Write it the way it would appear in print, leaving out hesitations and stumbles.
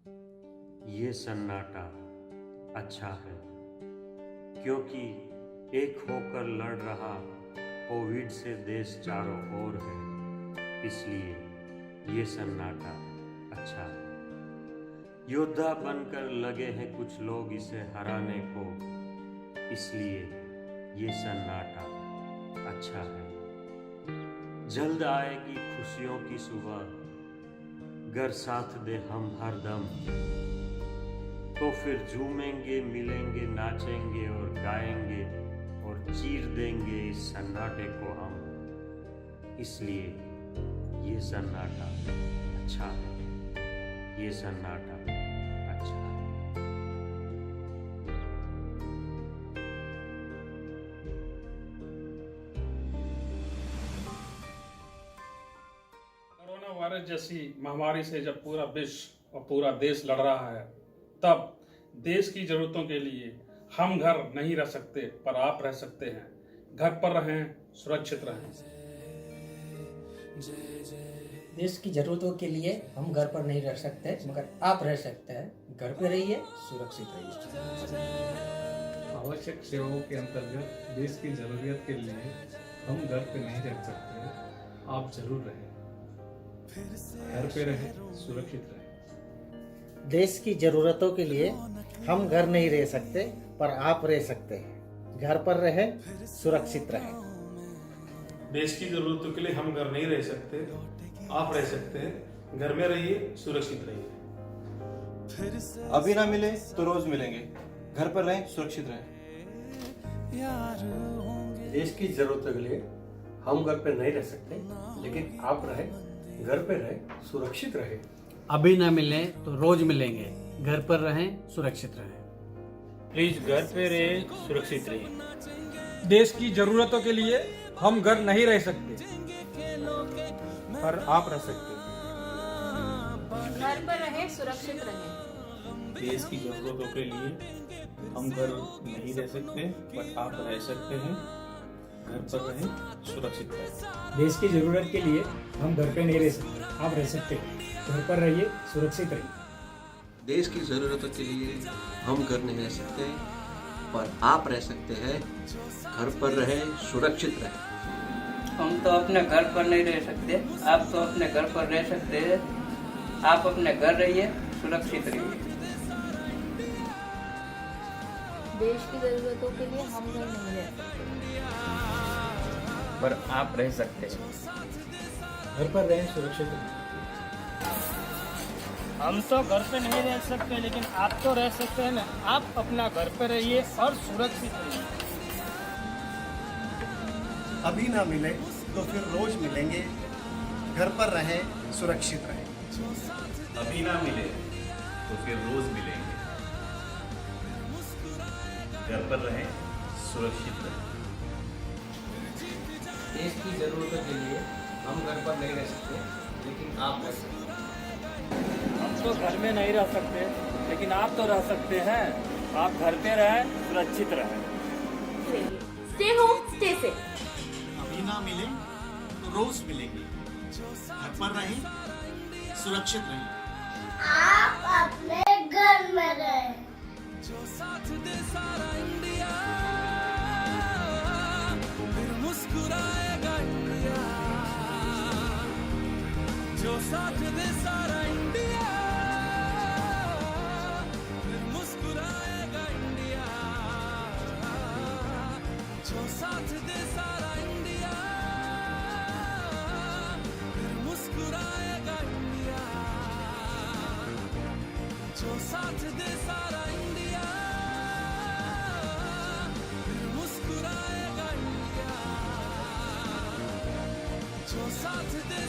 ये सन्नाटा अच्छा है, क्योंकि एक होकर लड़ रहा कोविड से देश चारों ओर है, इसलिए ये सन्नाटा अच्छा है। योद्धा बनकर लगे हैं कुछ लोग इसे हराने को, इसलिए ये सन्नाटा अच्छा है। जल्द आएगी खुशियों की सुबह, गर साथ दे हम हर दम, तो फिर झूमेंगे, मिलेंगे, नाचेंगे और गाएंगे और चीर देंगे इस सन्नाटे को हम, इसलिए ये सन्नाटा अच्छा है, ये सन्नाटा अच्छा है। कोरोना वायरस जैसी महामारी से जब पूरा विश्व और पूरा देश लड़ रहा है, तब देश की जरूरतों के लिए हम घर नहीं रह सकते, पर आप रह सकते हैं। घर पर रहें, सुरक्षित रहें। देश की जरूरतों के लिए हम घर पर नहीं रह सकते, मगर आप रह सकते हैं। घर पे रहिए, सुरक्षित रहिए। आवश्यक सेवाओं के अंतर्गत देश की जरूरत के लिए हम घर पे नहीं रह सकते, आप जरूर रहें। घर पे रहें, सुरक्षित रहें। देश की जरूरतों के लिए हम घर नहीं रह सकते, पर आप रह सकते हैं। घर पर रहें, सुरक्षित रहें। देश की जरूरतों के लिए हम घर नहीं रह सकते, आप रह सकते हैं। घर में रहिए, सुरक्षित रहिए। अभी ना मिले तो रोज मिलेंगे। घर पर रहें, सुरक्षित रहें। देश की जरूरतों के लिए हम घर पे नहीं रह सकते, लेकिन आप रहे, घर पे रहे, सुरक्षित रहे। अभी ना मिले तो रोज मिलेंगे। घर पर रहें, सुरक्षित रहें। प्लीज घर पे रहे, सुरक्षित रहिए। देश की जरूरतों के लिए हम घर नहीं रह सकते, पर आप रह सकते हैं। घर पर रहे, सुरक्षित रहे। देश की जरूरतों के लिए हम घर नहीं रह सकते, पर आप रह सकते हैं। घर पर रहें, सुरक्षित रहें। देश की जरूरत के लिए हम घर पे नहीं रह सकते, आप रह सकते हैं। घर पर रहिए, सुरक्षित रहिए। देश की जरूरतों के लिए हम घर नहीं रह सकते, पर आप रह सकते हैं। घर पर रहें, सुरक्षित रहें। हम तो अपने घर पर नहीं रह सकते, आप तो अपने घर पर रह सकते हैं। आप अपने घर रहिए, सुरक्षित रहिए। देश की जरूरतों के लिए हम घर नहीं रह सकते, पर आप रह सकते हैं। घर पर रहें, सुरक्षित रहें। हम तो घर पे नहीं रह सकते, लेकिन आप तो रह सकते हैं ना। आप अपना घर पे रहिए और सुरक्षित रहिए। अभी ना मिले तो फिर रोज मिलेंगे। घर पर रहें, सुरक्षित रहें। अभी ना मिले तो फिर रोज मिलेंगे। घर पर रहें, सुरक्षित रहें। देश की जरूरतों के लिए हम घर पर नहीं रह सकते, लेकिन आप रह सकते हैं। हम तो घर में नहीं रह सकते, लेकिन आप तो रह सकते हैं। आप घर पे रहें, सुरक्षित रहें। Stay home, stay safe. अभी ना मिले तो रोज मिलेंगे। घर पर रहें, सुरक्षित रहें। आप अपने घर में रहें। जो साथ दे सारा इंडिया, फिर मुस्कुराएगा इंडिया। जो साथ दे सारा इंडिया, फिर मुस्कुराएगा इंडिया। जो साथ दे सारा इंडिया, फिर मुस्कुराएगा इंडिया। जो साथ दे सारा इंडिया, फिर मुस्कुराएगा इंडिया। जो साथ दे